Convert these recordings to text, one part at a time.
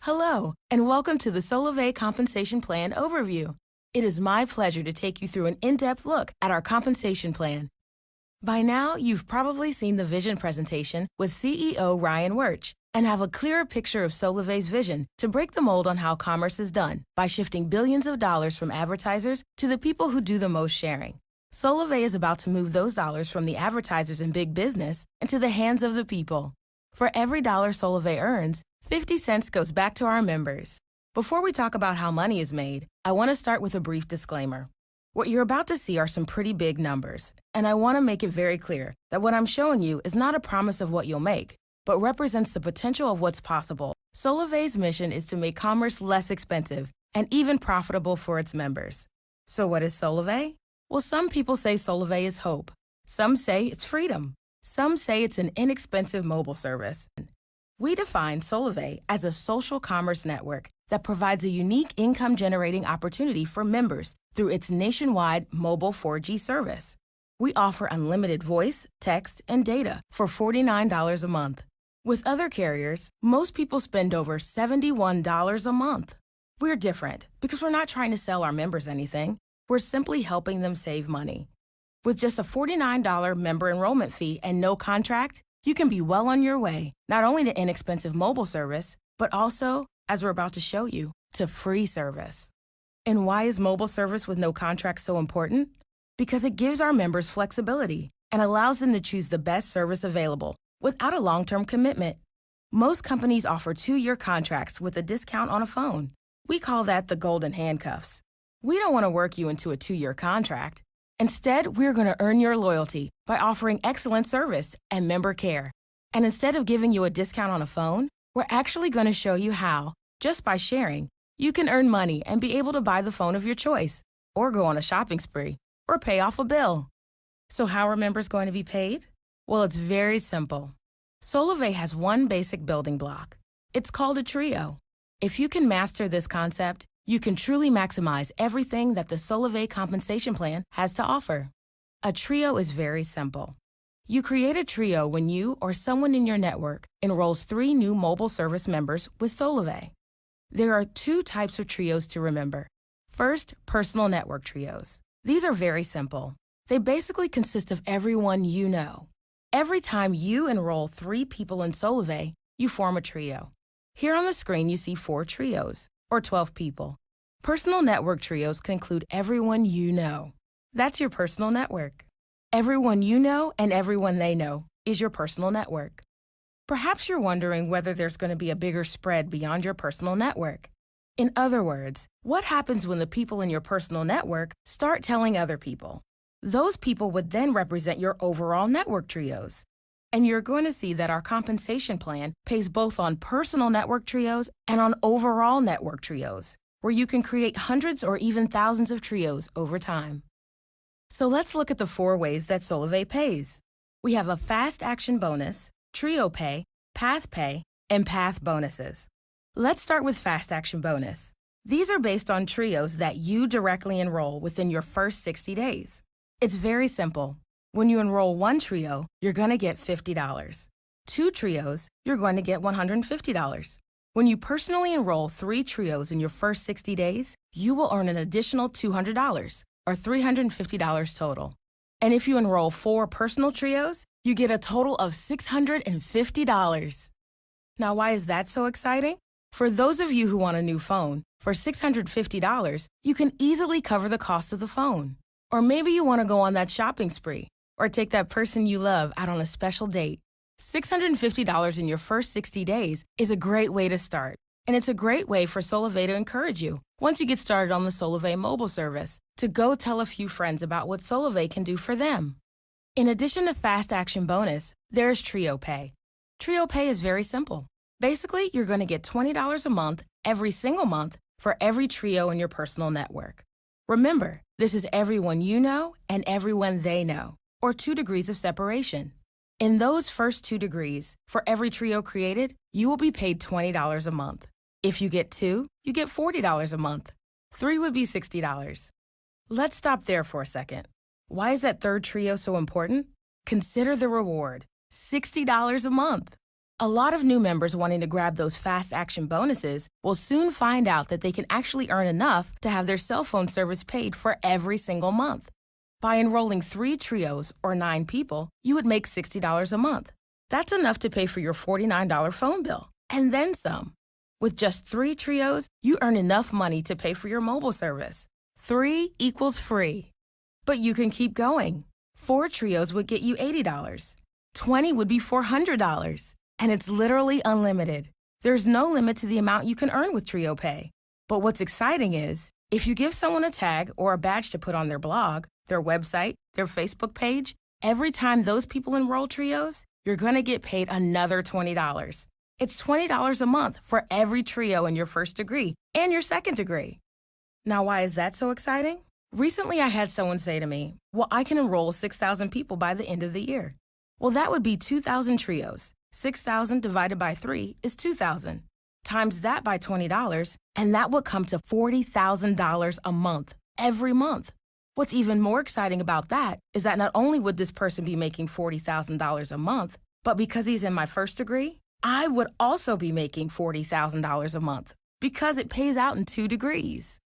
Hello, and welcome to the Solavei Compensation Plan Overview. It is my pleasure to take you through an in-depth look at our compensation plan. By now, you've probably seen the vision presentation with CEO Ryan Wirch and have a clearer picture of Solavei's vision to break the mold on how commerce is done by shifting billions of dollars from advertisers to the people who do the most sharing. Solavei is about to move those dollars from the advertisers in big business into the hands of the people. For every dollar Solavei earns, 50 cents goes back to our members. Before we talk about how money is made, I want to start with a brief disclaimer. What you're about to see are some pretty big numbers, and I want to make it very clear that what I'm showing you is not a promise of what you'll make, but represents the potential of what's possible. Solavei's mission is to make commerce less expensive and even profitable for its members. So what is Solavei? Well, some people say Solavei is hope. Some say it's freedom. Some say it's an inexpensive mobile service. We define Solavei as a social commerce network that provides a unique income-generating opportunity for members through its nationwide mobile 4G service. We offer unlimited voice, text, and data for $49 a month. With other carriers, most people spend over $71 a month. We're different because we're not trying to sell our members anything. We're simply helping them save money. With just a $49 member enrollment fee and no contract, you can be well on your way, not only to inexpensive mobile service, but also, as we're about to show you, to free service. And why is mobile service with no contract so important? Because it gives our members flexibility and allows them to choose the best service available without a long-term commitment. Most companies offer 2-year contracts with a discount on a phone. We call that the golden handcuffs. We don't want to work you into a 2-year contract. Instead, we're going to earn your loyalty by offering excellent service and member care. And instead of giving you a discount on a phone, we're actually going to show you how, just by sharing, you can earn money and be able to buy the phone of your choice, or go on a shopping spree, or pay off a bill. So how are members going to be paid? Well, it's very simple. Solavei has one basic building block. It's called a trio. If you can master this concept, you can truly maximize everything that the Solavei compensation plan has to offer. A trio is very simple. You create a trio when you or someone in your network enrolls 3 new mobile service members with Solavei. There are 2 types of trios to remember. First, personal network trios. These are very simple. They basically consist of everyone you know. Every time you enroll 3 people in Solavei, you form a trio. Here on the screen, you see 4 trios, or 12 people. Personal network trios can include everyone you know. That's your personal network. Everyone you know and everyone they know is your personal network. Perhaps you're wondering whether there's going to be a bigger spread beyond your personal network. In other words, what happens when the people in your personal network start telling other people? Those people would then represent your overall network trios. And you're going to see that our compensation plan pays both on personal network trios and on overall network trios, where you can create hundreds or even thousands of trios over time. So let's look at the 4 ways that Solavei pays. We have a fast action bonus, trio pay, path pay, and path bonuses. Let's start with fast action bonus. These are based on trios that you directly enroll within your first 60 days. It's very simple. When you enroll 1 trio, you're going to get $50. 2 trios, you're going to get $150. When you personally enroll 3 trios in your first 60 days, you will earn an additional $200, or $350 total. And if you enroll 4 personal trios, you get a total of $650. Now, why is that so exciting? For those of you who want a new phone, for $650, you can easily cover the cost of the phone. Or maybe you want to go on that shopping spree, or take that person you love out on a special date. $650 in your first 60 days is a great way to start. And it's a great way for Solavei to encourage you, once you get started on the Solavei mobile service, to go tell a few friends about what Solavei can do for them. In addition to Fast Action Bonus, there's Trio Pay. Trio Pay is very simple. Basically, you're going to get $20 a month every single month for every trio in your personal network. Remember, this is everyone you know and everyone they know, or 2 degrees of separation. In those first 2 degrees, for every trio created, you will be paid $20 a month. If you get 2, you get $40 a month. 3 would be $60. Let's stop there for a second. Why is that 3rd trio so important? Consider the reward, $60 a month. A lot of new members wanting to grab those fast action bonuses will soon find out that they can actually earn enough to have their cell phone service paid for every single month. By enrolling 3 trios or 9 people, you would make $60 a month. That's enough to pay for your $49 phone bill, and then some. With just 3 trios, you earn enough money to pay for your mobile service. 3 equals free. But you can keep going. 4 trios would get you $80. 20 would be $400. And it's literally unlimited. There's no limit to the amount you can earn with Trio Pay. But what's exciting is, if you give someone a tag or a badge to put on their blog, their website, their Facebook page, every time those people enroll trios, you're going to get paid another $20. It's $20 a month for every trio in your first degree and your second degree. Now, why is that so exciting? Recently, I had someone say to me, well, I can enroll 6,000 people by the end of the year. Well, that would be 2,000 trios. 6,000 divided by 3 is 2,000. Times that by $20, and that would come to $40,000 a month, every month. What's even more exciting about that is that not only would this person be making $40,000 a month, but because he's in my first degree, I would also be making $40,000 a month because it pays out in 2 degrees.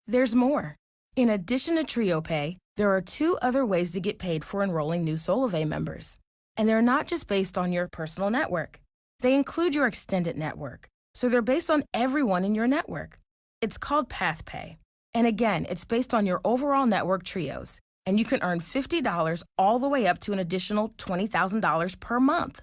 There's more. In addition to Trio Pay, there are 2 other ways to get paid for enrolling new Solavei members. And they're not just based on your personal network. They include your extended network, so they're based on everyone in your network. It's called PathPay. And again, it's based on your overall network trios, and you can earn $50 all the way up to an additional $20,000 per month.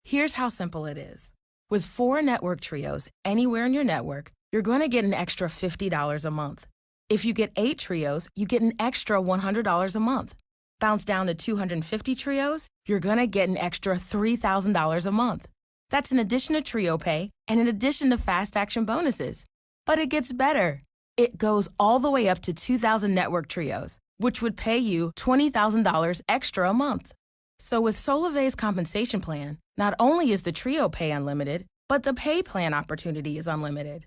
Here's how simple it is. With 4 network trios anywhere in your network, you're going to get an extra $50 a month. If you get 8 trios, you get an extra $100 a month. Bounce down to 250 trios, you're going to get an extra $3,000 a month. That's in addition to Trio Pay and in addition to fast action bonuses. But it gets better. It goes all the way up to 2,000 network trios, which would pay you $20,000 extra a month. So with Solavei's compensation plan, not only is the Trio Pay unlimited, but the pay plan opportunity is unlimited.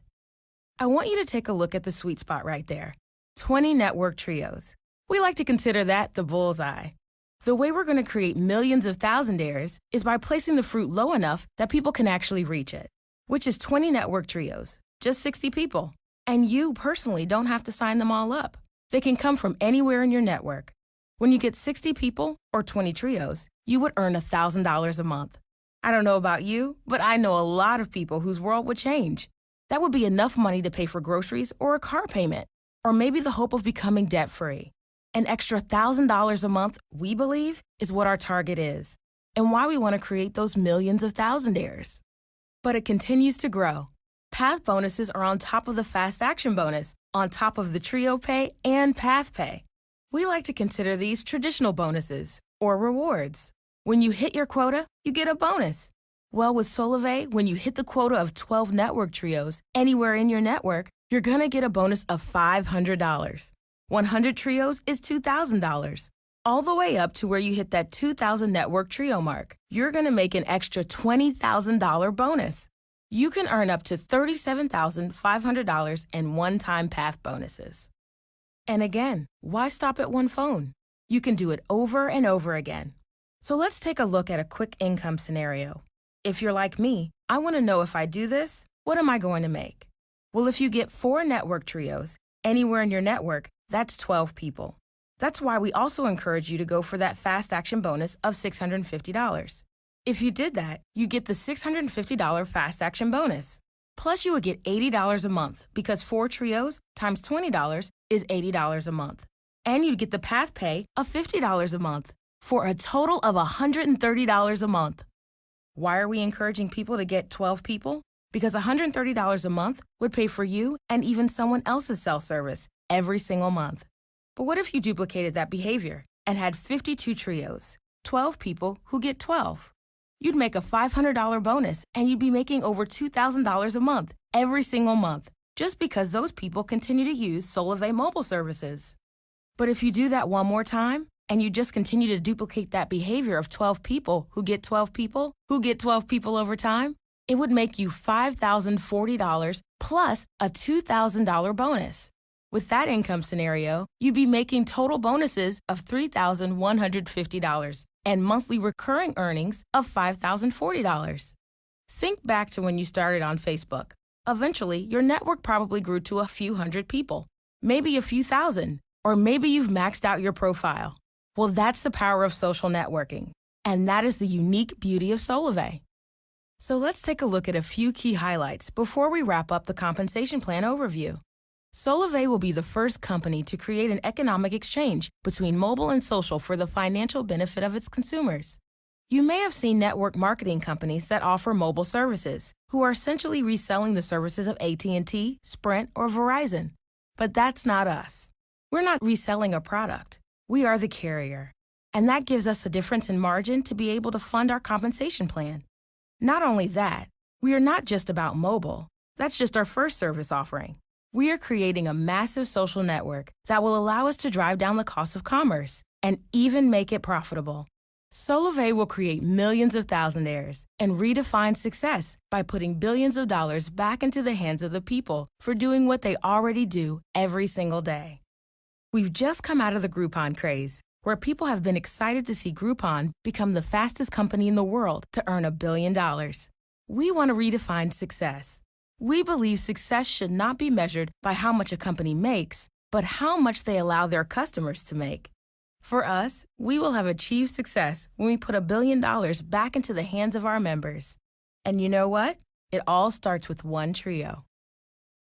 I want you to take a look at the sweet spot right there. 20 network trios. We like to consider that the bullseye. The way we're going to create millions of thousandaires is by placing the fruit low enough that people can actually reach it, which is 20 network trios, just 60 people. And you personally don't have to sign them all up. They can come from anywhere in your network. When you get 60 people or 20 trios, you would earn $1,000 a month. I don't know about you, but I know a lot of people whose world would change. That would be enough money to pay for groceries or a car payment, or maybe the hope of becoming debt-free. An extra $1,000 a month, we believe, is what our target is, and why we want to create those millions of thousandaires. But it continues to grow. Path bonuses are on top of the fast action bonus, on top of the Trio Pay and Path Pay. We like to consider these traditional bonuses, or rewards. When you hit your quota, you get a bonus. Well, with Solavei, when you hit the quota of 12 network trios anywhere in your network, you're going to get a bonus of $500. 100 trios is $2,000. All the way up to where you hit that 2,000 network trio mark, you're going to make an extra $20,000 bonus. You can earn up to $37,500 in one-time path bonuses. And again, why stop at one phone? You can do it over and over again. So let's take a look at a quick income scenario. If you're like me, I want to know if I do this, what am I going to make? Well, if you get 4 network trios anywhere in your network, that's 12 people. That's why we also encourage you to go for that fast action bonus of $650. If you did that, you get the $650 fast action bonus. Plus, you would get $80 a month because 4 trios times $20 is $80 a month. And you'd get the Path Pay of $50 a month for a total of $130 a month. Why are we encouraging people to get 12 people? Because $130 a month would pay for you and even someone else's cell service every single month. But what if you duplicated that behavior and had 52 trios, 12 people who get 12? You'd make a $500 bonus and you'd be making over $2,000 a month every single month just because those people continue to use Solavei mobile services. But if you do that one more time and you just continue to duplicate that behavior of 12 people who get 12 people who get 12 people over time, it would make you $5,040 plus a $2,000 bonus. With that income scenario, you'd be making total bonuses of $3,150 and monthly recurring earnings of $5,040. Think back to when you started on Facebook. Eventually, your network probably grew to a few hundred people, maybe a few thousand, or maybe you've maxed out your profile. Well, that's the power of social networking, and that is the unique beauty of Solavei. So let's take a look at a few key highlights before we wrap up the compensation plan overview. Solavei will be the first company to create an economic exchange between mobile and social for the financial benefit of its consumers. You may have seen network marketing companies that offer mobile services, who are essentially reselling the services of AT&T, Sprint, or Verizon. But that's not us. We're not reselling a product. We are the carrier. And that gives us a difference in margin to be able to fund our compensation plan. Not only that, we are not just about mobile. That's just our first service offering. We are creating a massive social network that will allow us to drive down the cost of commerce and even make it profitable. Solavei will create millions of thousandaires and redefine success by putting billions of dollars back into the hands of the people for doing what they already do every single day. We've just come out of the Groupon craze, where people have been excited to see Groupon become the fastest company in the world to earn $1 billion. We want to redefine success. We believe success should not be measured by how much a company makes, but how much they allow their customers to make. For us, we will have achieved success when we put $1 billion back into the hands of our members. And you know what? It all starts with one trio.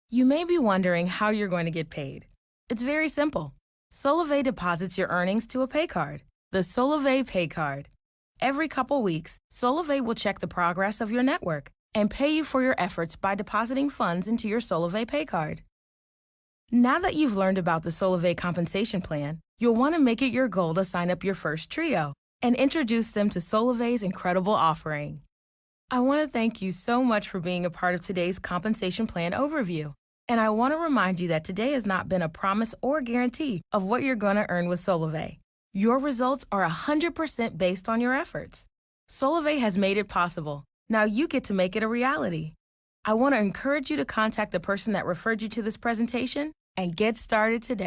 You may be wondering how you're going to get paid. It's very simple. Solavei deposits your earnings to a pay card, the Solavei Pay Card. Every couple weeks, Solavei will check the progress of your network and pay you for your efforts by depositing funds into your Solavei Pay Card. Now that you've learned about the Solavei compensation plan, you'll want to make it your goal to sign up your first trio and introduce them to Solavei's incredible offering. I want to thank you so much for being a part of today's compensation plan overview. And I want to remind you that today has not been a promise or guarantee of what you're going to earn with Solavei. Your results are 100% based on your efforts. Solavei has made it possible. Now you get to make it a reality. I want to encourage you to contact the person that referred you to this presentation and get started today.